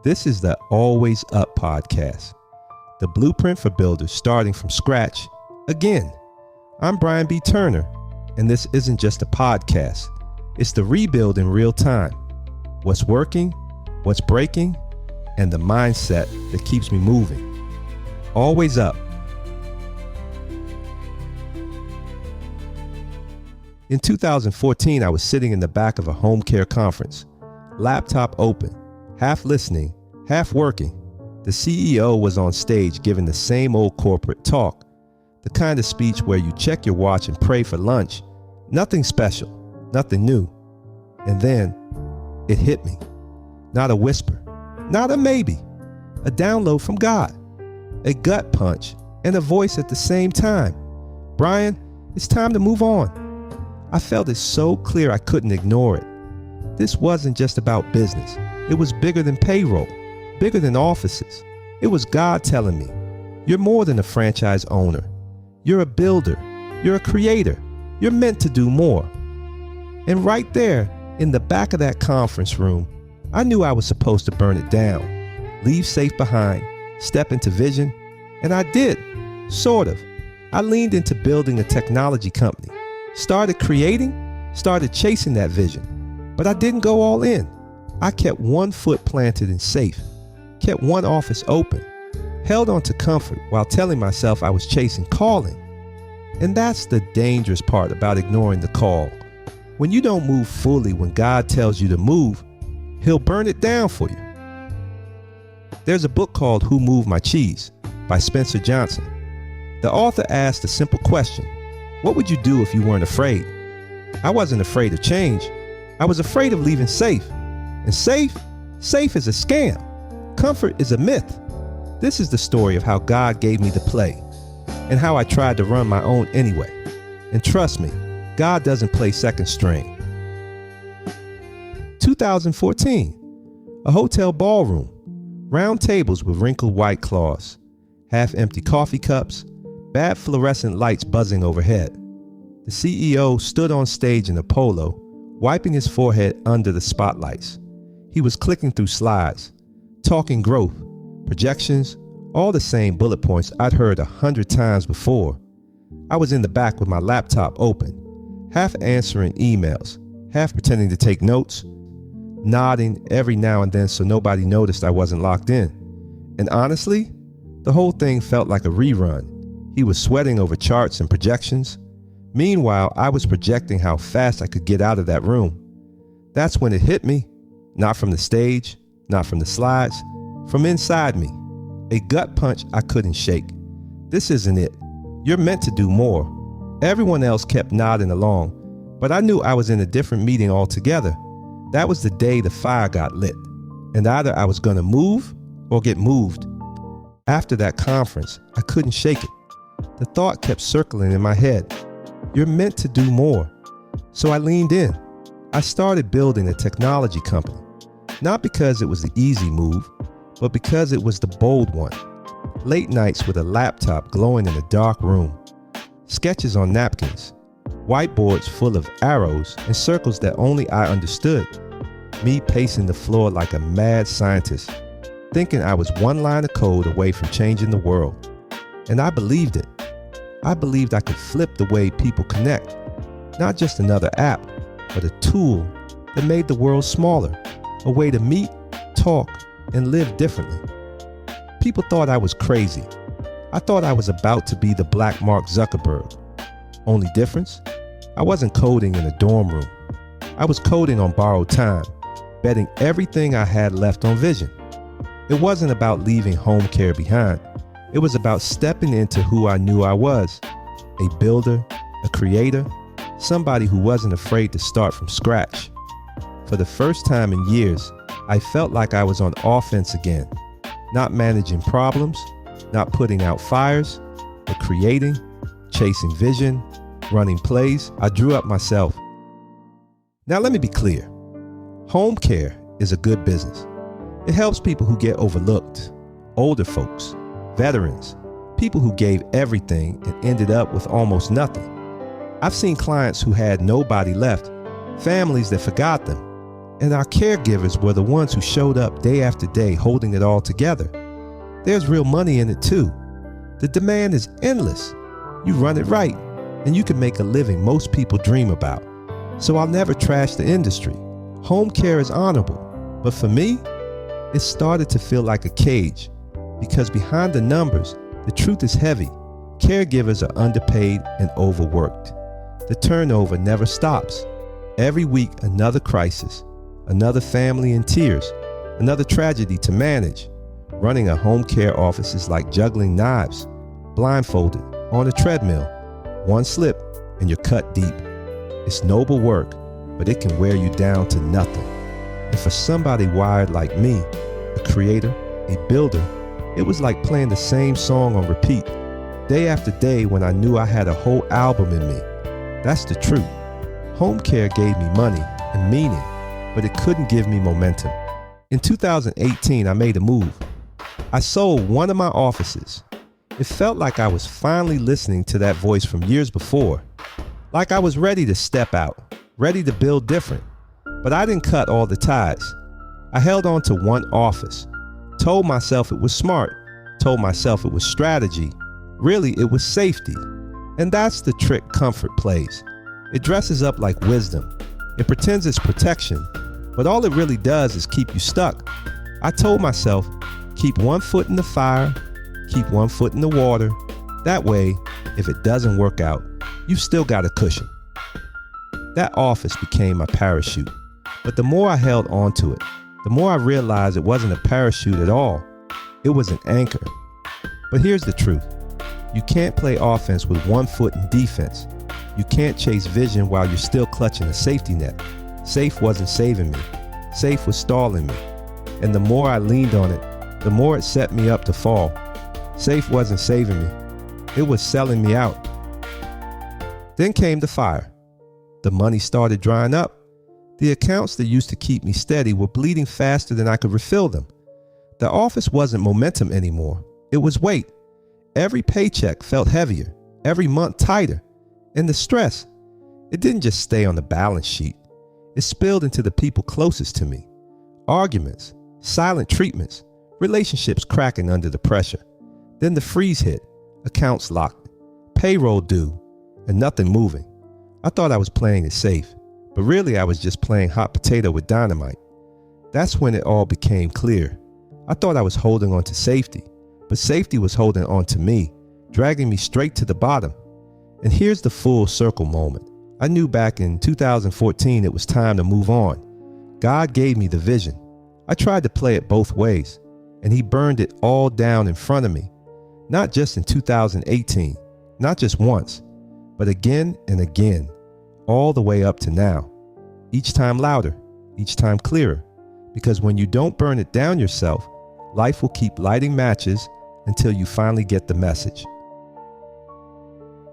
This is the Always Up podcast, the blueprint for builders starting from scratch. Again, I'm Brian B. Turner, and this isn't just a podcast. It's the rebuild in real time. What's working, what's breaking, and the mindset that keeps me moving. Always up. In 2014, I was sitting in the back of a home care conference, laptop open, half listening, half working. The CEO was on stage giving the same old corporate talk, the kind of speech where you check your watch and pray for lunch. Nothing special, nothing new. And then it hit me. Not a whisper, not a maybe, a download from God, a gut punch, and a voice at the same time. Brian, it's time to move on. I felt it so clear I couldn't ignore it. This wasn't just about business. It was bigger than payroll, bigger than offices. It was God telling me, you're more than a franchise owner. You're a builder. You're a creator. You're meant to do more. And right there, in the back of that conference room, I knew I was supposed to burn it down, leave safe behind, step into vision, and I did, sort of. I leaned into building a technology company, started creating, started chasing that vision, but I didn't go all in. I kept one foot planted and safe, kept one office open, held on to comfort while telling myself I was chasing calling. And that's the dangerous part about ignoring the call. When you don't move fully when God tells you to move, He'll burn it down for you. There's a book called Who Moved My Cheese by Spencer Johnson. The author asked a simple question: what would you do if you weren't afraid? I wasn't afraid of change. I was afraid of leaving safe. And safe is a scam. Comfort is a myth. This is the story of how God gave me the play and how I tried to run my own anyway. And trust me, God doesn't play second string. 2014, a hotel ballroom, round tables with wrinkled white cloths, half-empty coffee cups, bad fluorescent lights buzzing overhead. The CEO stood on stage in a polo, wiping his forehead under the spotlights. He was clicking through slides, talking growth, projections, all the same bullet points I'd heard 100 times before. I was in the back with my laptop open, half answering emails, half pretending to take notes, nodding every now and then so nobody noticed I wasn't locked in. And honestly, the whole thing felt like a rerun. He was sweating over charts and projections. Meanwhile, I was projecting how fast I could get out of that room. That's when it hit me. Not from the stage, not from the slides, from inside me. A gut punch I couldn't shake. This isn't it. You're meant to do more. Everyone else kept nodding along, but I knew I was in a different meeting altogether. That was the day the fire got lit, and either I was going to move or get moved. After that conference, I couldn't shake it. The thought kept circling in my head. You're meant to do more. So I leaned in. I started building a technology company, not because it was the easy move, but because it was the bold one. Late nights with a laptop glowing in a dark room, sketches on napkins, whiteboards full of arrows and circles that only I understood, me pacing the floor like a mad scientist, thinking I was one line of code away from changing the world. And I believed it. I believed I could flip the way people connect, not just another app, but a tool that made the world smaller, a way to meet, talk, and live differently. People thought I was crazy. I thought I was about to be the Black Mark Zuckerberg. Only difference? I wasn't coding in a dorm room. I was coding on borrowed time, betting everything I had left on vision. It wasn't about leaving home care behind. It was about stepping into who I knew I was, a builder, a creator, somebody who wasn't afraid to start from scratch. For the first time in years, I felt like I was on offense again, not managing problems, not putting out fires, but creating, chasing vision, running plays. I drew up myself. Now let me be clear. Home care is a good business. It helps people who get overlooked, older folks, veterans, people who gave everything and ended up with almost nothing. I've seen clients who had nobody left, families that forgot them, And our caregivers were the ones who showed up day after day holding it all together. There's real money in it too. The demand is endless. You run it right, and you can make a living most people dream about. So I'll never trash the industry. Home care is honorable, but for me, it started to feel like a cage, because behind the numbers, the truth is heavy. Caregivers are underpaid and overworked. The turnover never stops. Every week, another crisis, another family in tears, another tragedy to manage. Running a home care office is like juggling knives, blindfolded, on a treadmill. One slip and you're cut deep. It's noble work, but it can wear you down to nothing. And for somebody wired like me, a creator, a builder, it was like playing the same song on repeat, day after day, when I knew I had a whole album in me. That's the truth. Home care gave me money and meaning, but it couldn't give me momentum. In 2018, I made a move. I sold one of my offices. It felt like I was finally listening to that voice from years before. Like I was ready to step out, ready to build different. But I didn't cut all the ties. I held on to one office, told myself it was smart, told myself it was strategy. Really, it was safety. And that's the trick comfort plays. It dresses up like wisdom. It pretends it's protection, but all it really does is keep you stuck. I told myself, keep one foot in the fire, keep one foot in the water. That way, if it doesn't work out, you've still got a cushion. That office became my parachute. But the more I held onto it, the more I realized it wasn't a parachute at all. It was an anchor. But here's the truth. You can't play offense with one foot in defense. You can't chase vision while you're still clutching a safety net. Safe wasn't saving me. Safe was stalling me. And the more I leaned on it, the more it set me up to fall. Safe wasn't saving me. It was selling me out. Then came the fire. The money started drying up. The accounts that used to keep me steady were bleeding faster than I could refill them. The office wasn't momentum anymore. It was weight. Every paycheck felt heavier, every month tighter. And the stress, it didn't just stay on the balance sheet. It spilled into the people closest to me. Arguments, silent treatments, relationships cracking under the pressure. Then the freeze hit, accounts locked, payroll due, and nothing moving. I thought I was playing it safe, but really I was just playing hot potato with dynamite. That's when it all became clear. I thought I was holding on to safety, but safety was holding on to me, dragging me straight to the bottom. And here's the full circle moment. I knew back in 2014 it was time to move on. God gave me the vision. I tried to play it both ways, and He burned it all down in front of me. Not just in 2018, not just once, but again and again, all the way up to now. Each time louder, each time clearer, because when you don't burn it down yourself, life will keep lighting matches until you finally get the message.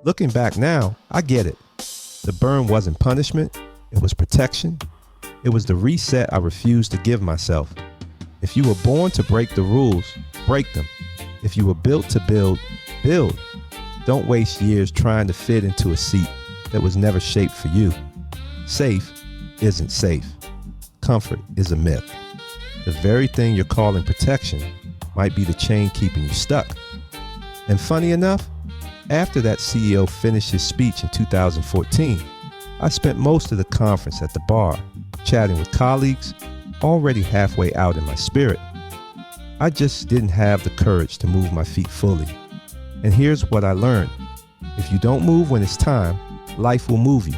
Looking back now, I get it. The burn wasn't punishment, it was protection. It was the reset I refused to give myself. If you were born to break the rules, break them. If you were built to build, build. Don't waste years trying to fit into a seat that was never shaped for you. Safe isn't safe. Comfort is a myth. The very thing you're calling protection might be the chain keeping you stuck. And funny enough, after that CEO finished his speech in 2014, I spent most of the conference at the bar, chatting with colleagues, already halfway out in my spirit. I just didn't have the courage to move my feet fully. And here's what I learned. If you don't move when it's time, life will move you,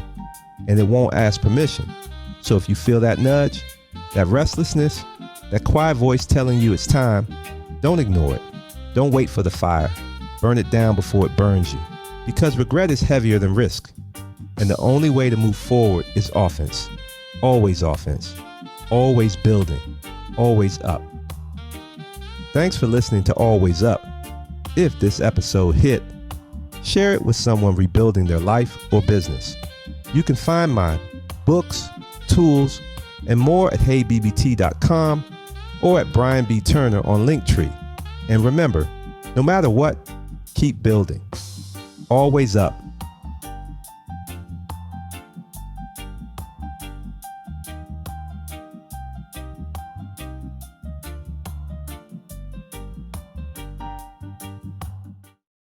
and it won't ask permission. So if you feel that nudge, that restlessness, that quiet voice telling you it's time, don't ignore it. Don't wait for the fire. Burn it down before it burns you. Because regret is heavier than risk. And the only way to move forward is offense. Always offense. Always building. Always up. Thanks for listening to Always Up. If this episode hit, share it with someone rebuilding their life or business. You can find my books, tools, and more at heybbt.com or at Brian B. Turner on Linktree. And remember, no matter what, keep building. Always up.